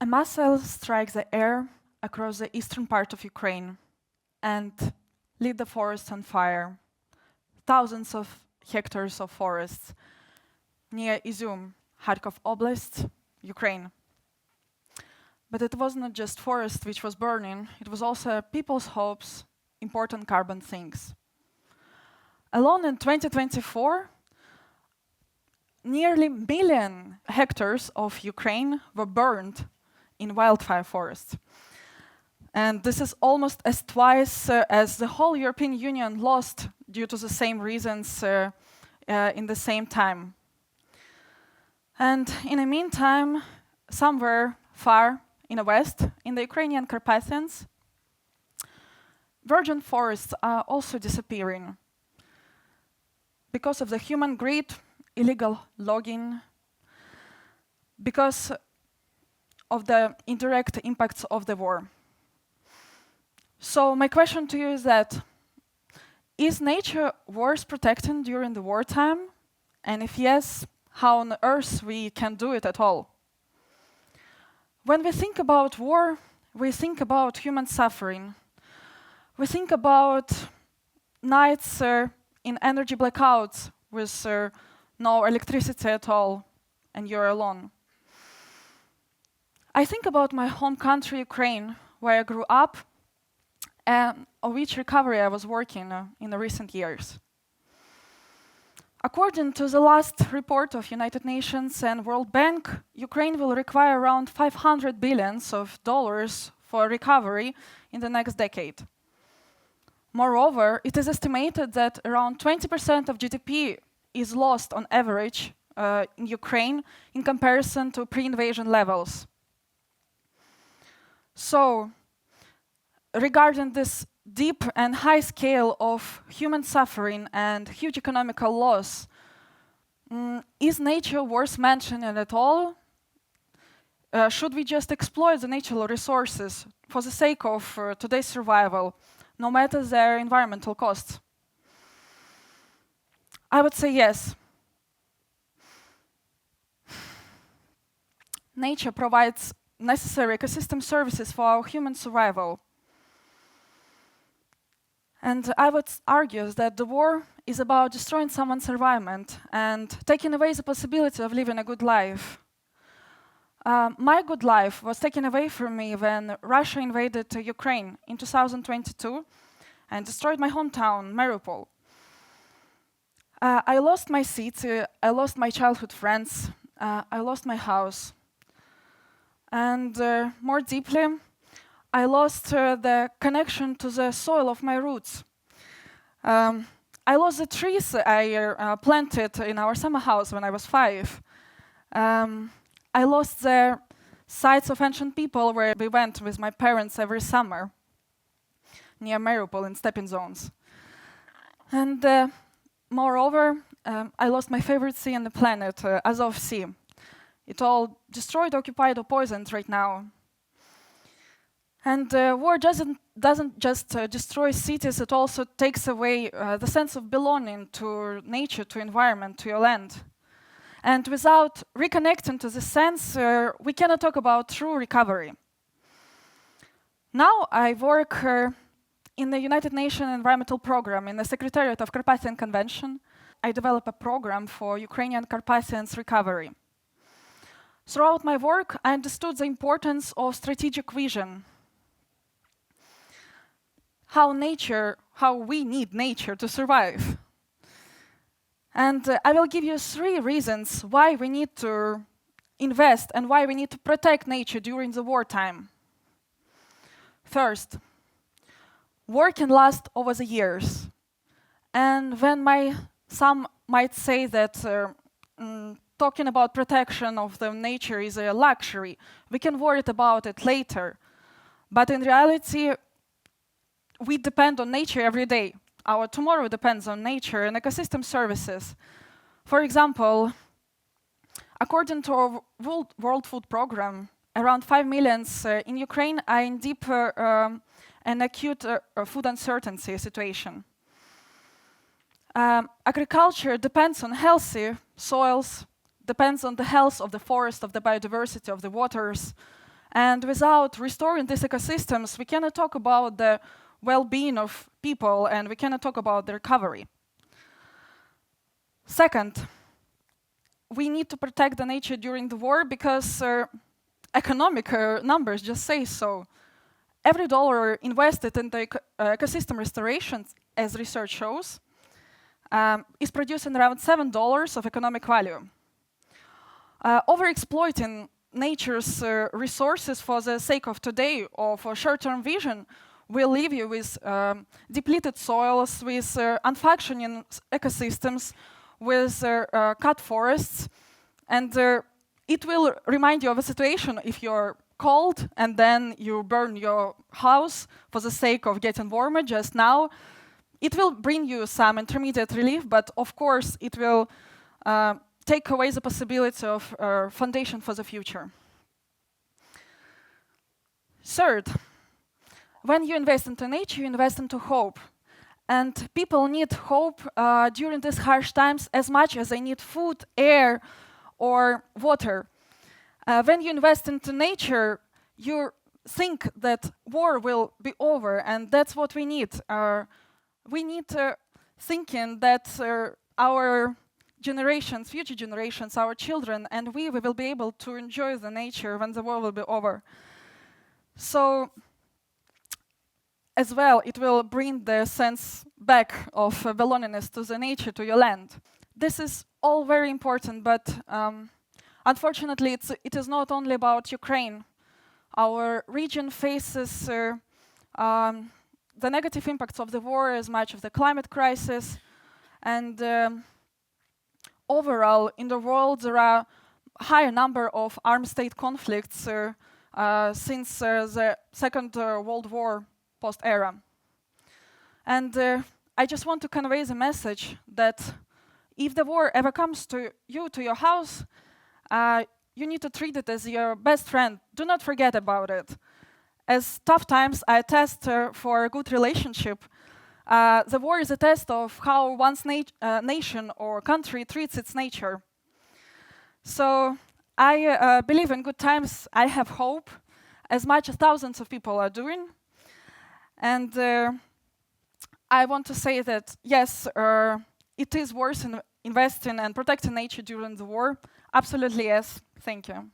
A missile strikes the air across the eastern part of Ukraine and lit the forest on fire. Thousands of hectares of forests near Izum, Kharkov Oblast, Ukraine. But it was not just forest which was burning, it was also people's hopes, important carbon sinks. Alone in 2024, nearly 1 million hectares of Ukraine were burned in wildfire forests. And this is almost as twice as the whole European Union lost due to the same reasons in the same time. And in the meantime, somewhere far in the west, in the Ukrainian Carpathians, virgin forests are also disappearing because of the human greed, illegal logging, because of the indirect impacts of the war. So my question to you is that, is nature worth protecting during the wartime? And if yes, how on earth we can do it at all? When we think about war, we think about human suffering. We think about nights in energy blackouts with no electricity at all, and you're alone. I think about my home country, Ukraine, where I grew up, and of which recovery I was working in the recent years. According to the last report of United Nations and World Bank, Ukraine will require around $500 billion for recovery in the next decade. Moreover, it is estimated that around 20% of GDP is lost on average in Ukraine in comparison to pre-invasion levels. So, regarding this deep and high scale of human suffering and huge economical loss, is nature worth mentioning at all? Should we just exploit the natural resources for the sake of today's survival, no matter their environmental costs? I would say yes. Nature provides necessary ecosystem services for our human survival. And I would argue that the war is about destroying someone's environment and taking away the possibility of living a good life. My good life was taken away from me when Russia invaded Ukraine in 2022 and destroyed my hometown, Mariupol. I lost my city, I lost my childhood friends, I lost my house. And more deeply, I lost the connection to the soil of my roots. I lost the trees I planted in our summer house when I was 5. I lost the sites of ancient people where we went with my parents every summer, near Mariupol in stepping zones. And moreover, I lost my favorite sea on the planet, Azov Sea. It all destroyed, occupied, or poisoned right now. And war doesn't just destroy cities, it also takes away the sense of belonging to nature, to environment, to your land. And without reconnecting to the sense, we cannot talk about true recovery. Now I work in the United Nations Environmental Program in the Secretariat of Carpathian Convention. I develop a program for Ukrainian Carpathians recovery. Throughout my work, I understood the importance of strategic vision. How we need nature to survive. And I will give you 3 reasons why we need to invest and why we need to protect nature during the wartime. First, war can last over the years. And when some might say that talking about protection of the nature is a luxury, we can worry about it later. But in reality, we depend on nature every day. Our tomorrow depends on nature and ecosystem services. For example, according to our World Food Program, around 5 million in Ukraine are in deep and acute food uncertainty situation. Agriculture depends on healthy soils, depends on the health of the forest, of the biodiversity, of the waters, And without restoring these ecosystems, we cannot talk about the well-being of people, and we cannot talk about the recovery. Second, we need to protect the nature during the war because economic numbers just say so. Every dollar invested in the ecosystem restoration, as research shows, is producing around $7 of economic value. Overexploiting nature's resources for the sake of today or for short-term vision will leave you with depleted soils, with unfunctioning ecosystems, with cut forests, and it will remind you of a situation if you're cold and then you burn your house for the sake of getting warmer just now. It will bring you some intermediate relief, but of course it will take away the possibility of foundation for the future. Third, when you invest into nature, you invest into hope. And people need hope during these harsh times as much as they need food, air, or water. When you invest into nature, you think that war will be over, and that's what we need. We need thinking that our generations, future generations, our children, and we will be able to enjoy the nature when the war will be over. So, as well, it will bring the sense back of belongingness to the nature, to your land. This is all very important, but unfortunately, it is not only about Ukraine. Our region faces the negative impacts of the war as much of the climate crisis, and overall, in the world, there are a higher number of armed state conflicts since the Second World War post-era. And I just want to convey the message that if the war ever comes to you, to your house, you need to treat it as your best friend. Do not forget about it. As tough times are a test for a good relationship, the war is a test of how one's nation or country treats its nature. So I believe in good times. I have hope, as much as thousands of people are doing. And I want to say that, yes, it is worth investing and protecting nature during the war. Absolutely, yes. Thank you.